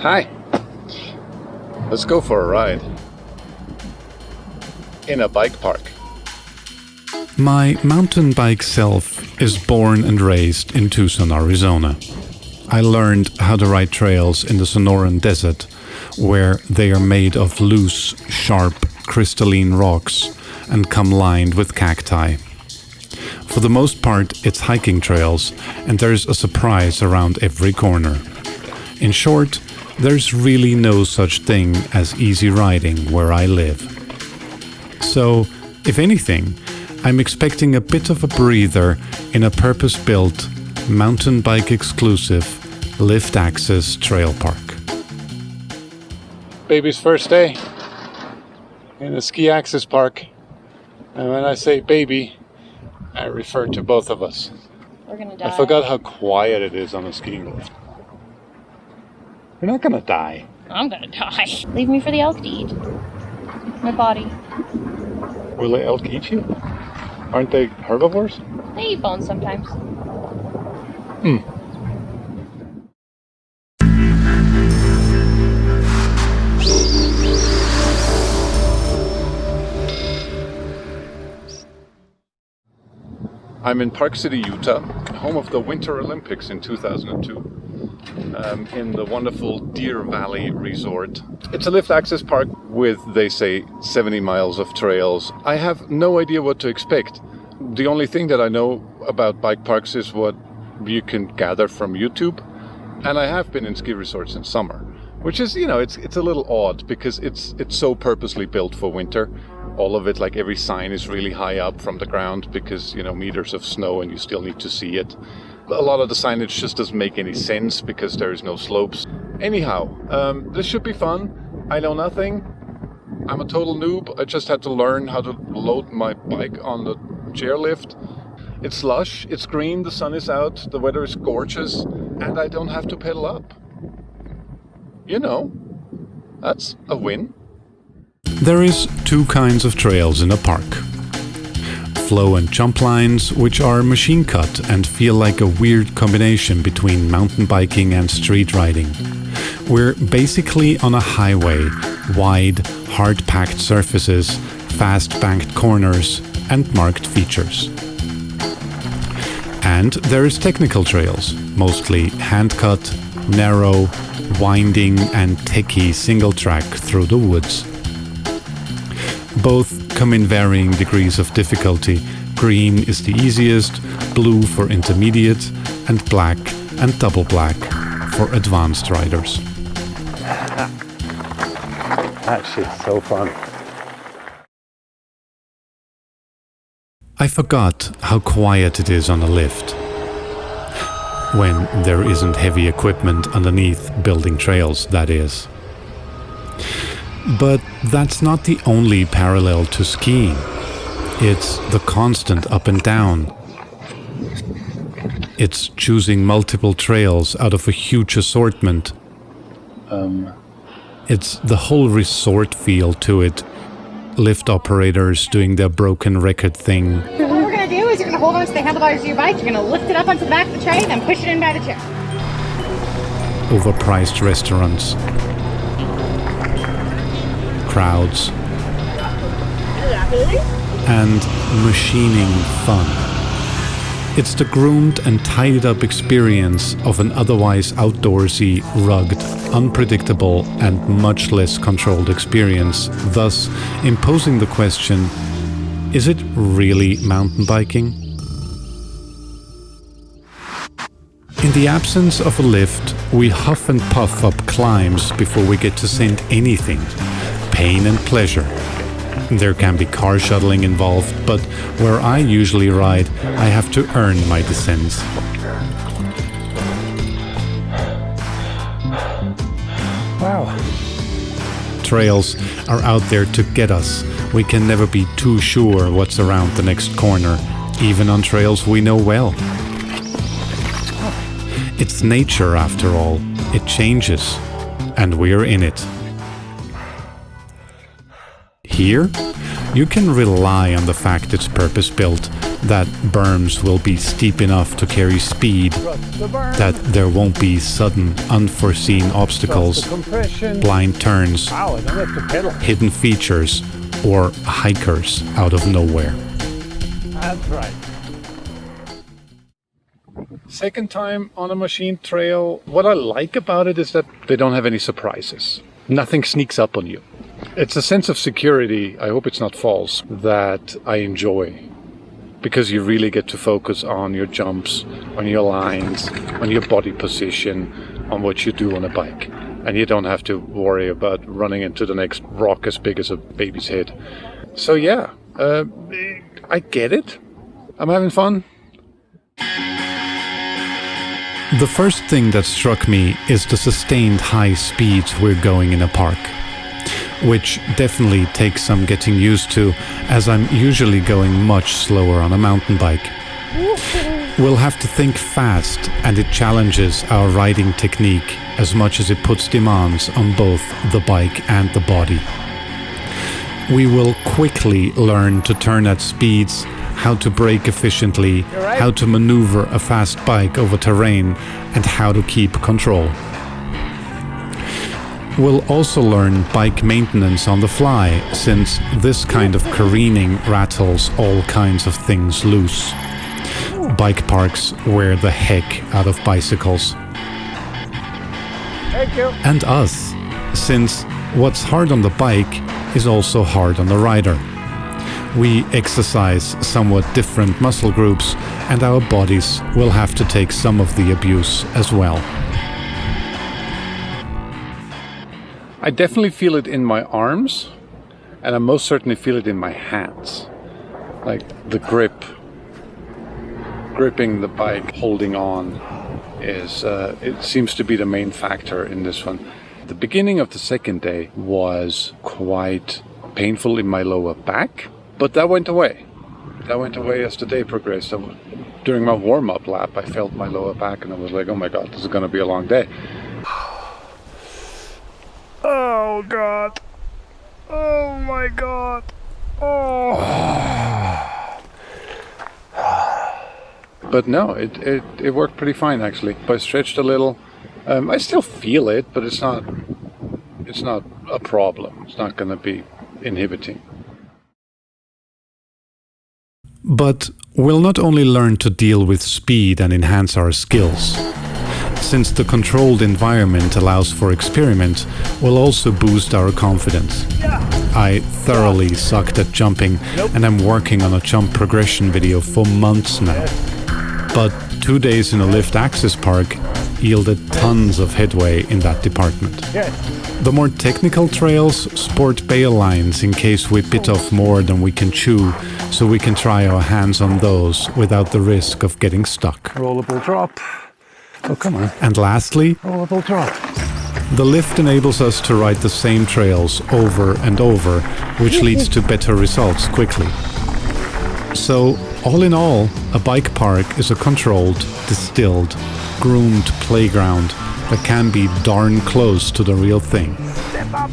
Hi. Let's go for a ride. In a bike park. My mountain bike self is born and raised in Tucson, Arizona. I learned how to ride trails in the Sonoran Desert, where they are made of loose, sharp, crystalline rocks and come lined with cacti. For the most part, it's hiking trails, and there's a surprise around every corner. In short, there's really no such thing as easy riding where I live. So, if anything, I'm expecting a bit of a breather in a purpose-built, mountain bike exclusive, lift access trail park. Baby's first day in a ski access park. And when I say baby, I refer to both of us. We're gonna die. I forgot how quiet it is on a skiing lift. You're not gonna die. I'm gonna die. Leave me for the elk to eat. My body. Will the elk eat you? Aren't they herbivores? They eat bones sometimes. I'm in Park City, Utah, home of the Winter Olympics in 2002, in the wonderful Deer Valley Resort. It's a lift access park with, they say, 70 miles of trails. I have no idea what to expect. The only thing that I know about bike parks is what you can gather from YouTube. And I have been in ski resorts in summer, which is, it's a little odd because it's so purposely built for winter. All of it, like every sign is really high up from the ground because, meters of snow and you still need to see it. A lot of the signage just doesn't make any sense because there is no slopes. Anyhow, this should be fun. I know nothing. I'm a total noob. I just had to learn how to load my bike on the chairlift. It's lush, it's green, the sun is out, the weather is gorgeous, and I don't have to pedal up. That's a win. There is two kinds of trails in a park. Flow and jump lines, which are machine cut and feel like a weird combination between mountain biking and street riding. We're basically on a highway, wide, hard-packed surfaces, fast banked corners, and marked features. And there is technical trails, mostly hand-cut, narrow, winding and techy single-track through the woods. Both come in varying degrees of difficulty. Green is the easiest, blue for intermediate, and black and double black for advanced riders. That shit's so fun. I forgot how quiet it is on a lift. When there isn't heavy equipment underneath building trails, that is. But that's not the only parallel to skiing. It's the constant up and down. It's choosing multiple trails out of a huge assortment. It's the whole resort feel to it. Lift operators doing their broken record thing. What we're going to do is you're going to hold on to the handlebars of your bike, you're going to lift it up onto the back of the tray, then push it in by the chair. Overpriced restaurants. Crowds. And machining fun. It's the groomed and tidied up experience of an otherwise outdoorsy, rugged, unpredictable and much less controlled experience, thus imposing the question, is it really mountain biking? In the absence of a lift, we huff and puff up climbs before we get to send anything. Pain and pleasure. There can be car shuttling involved, but where I usually ride, I have to earn my descents. Wow. Trails are out there to get us. We can never be too sure what's around the next corner, even on trails we know well. It's nature, after all. It changes, and we're in it. Here, you can rely on the fact it's purpose-built, that berms will be steep enough to carry speed, that there won't be sudden, unforeseen obstacles, blind turns, hidden features, or hikers out of nowhere. That's right. Second time on a machine trail, what I like about it is that they don't have any surprises. Nothing sneaks up on you. It's a sense of security, I hope it's not false, that I enjoy. Because you really get to focus on your jumps, on your lines, on your body position, on what you do on a bike. And you don't have to worry about running into the next rock as big as a baby's head. So yeah, I get it. I'm having fun. The first thing that struck me is the sustained high speeds we're going in a park, which definitely takes some getting used to, as I'm usually going much slower on a mountain bike. We'll have to think fast, and it challenges our riding technique as much as it puts demands on both the bike and the body. We will quickly learn to turn at speeds, how to brake efficiently, how to maneuver a fast bike over terrain, and how to keep control. We'll also learn bike maintenance on the fly, since this kind of careening rattles all kinds of things loose. Bike parks wear the heck out of bicycles. Thank you. And us, since what's hard on the bike is also hard on the rider. We exercise somewhat different muscle groups, and our bodies will have to take some of the abuse as well. I definitely feel it in my arms, and I most certainly feel it in my hands. Like the grip, gripping the bike, holding on, is it seems to be the main factor in this one. The beginning of the second day was quite painful in my lower back, but that went away. That went away as the day progressed. So during my warm-up lap, I felt my lower back, and I was like, oh my god, this is going to be a long day. Oh God. Oh my God. Oh. But no, it worked pretty fine actually. I stretched a little. I still feel it, but it's not a problem. It's not going to be inhibiting. But we'll not only learn to deal with speed and enhance our skills. Since the controlled environment allows for experiment, we'll also boost our confidence. I thoroughly sucked at jumping, and I'm working on a jump progression video for months now. But 2 days in a lift access park yielded tons of headway in that department. The more technical trails sport bail lines in case we bit off more than we can chew, so we can try our hands on those without the risk of getting stuck. Rollable drop. Oh, come on. And lastly, Rollable drop. the lift enables us to ride the same trails over and over, which leads to better results quickly. So, all in all, a bike park is a controlled, distilled, groomed playground that can be darn close to the real thing. Step up.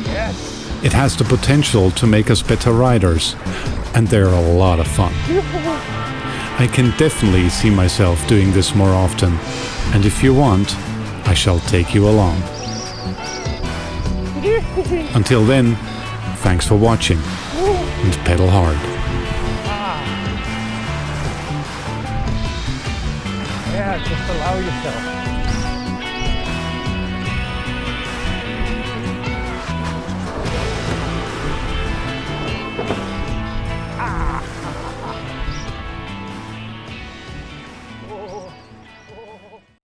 Yes. It has the potential to make us better riders, and they're a lot of fun. I can definitely see myself doing this more often, and if you want, I shall take you along. Until then, thanks for watching, and pedal hard. Yeah, just allow yourself.